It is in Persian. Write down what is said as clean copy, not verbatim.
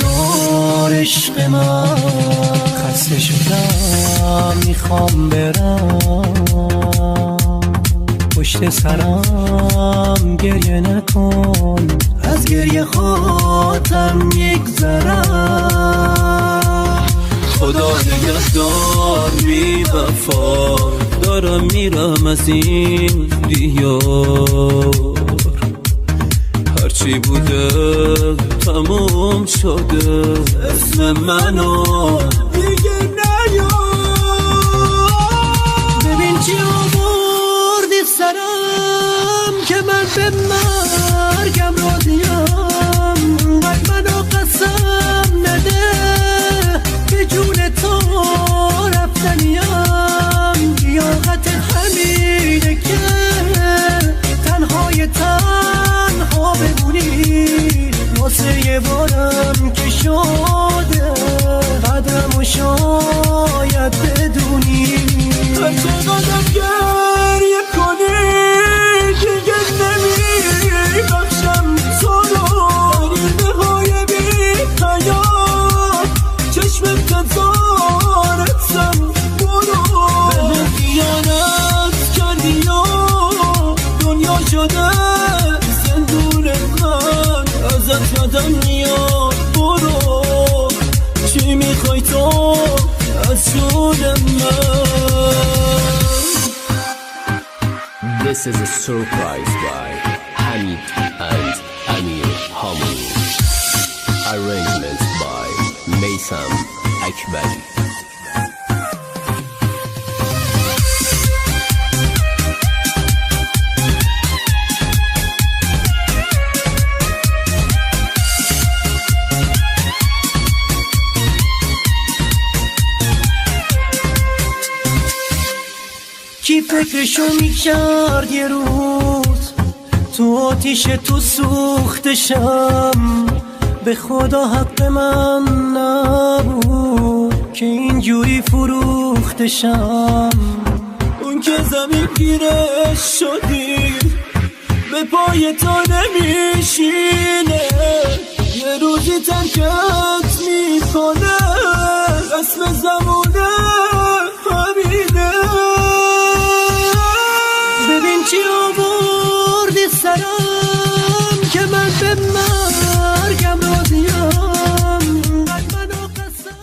نزار عشق من. خسته شدم میخوام برم، پشت سرم گریه نکن، از گریه خاطرم یگذرم. خدا نگهدار بی وفا، دارم میرم از این دیار. هرچی بوده تموم شده، اسم منو دیگه نیار. ببین چی آوردی سرم که من به مرگم راضیم. اونقدر منو قسم نده به جون تو رفتنیم. لیاقت همینه که تنهای تنها بمونی. واسه یه بارم که شده قدرمو شاید بدونی. هر چقدر گریه کنی دیگه نمیبخشم تو رو. دریده های بی حیات چشمت تزارتم برو. به خیانت کردی و دنیا شده زندون من. ازت یادم میاد برو، چی میخوای تو از جون من؟ This is a surprise by Hamid and Amir Hamid. Arrangements by Maysam Akbari. کی فکرشو میکرد یه روز تو آتیش تو سوختشم. به خدا حق من نبود که اینجوری فروختشم. اون که زمین گیرش شدی به پای تو نمیشینه. یه روزی ترکت میکنه، رسم زمونه همینه. ببین چی آوردی سرم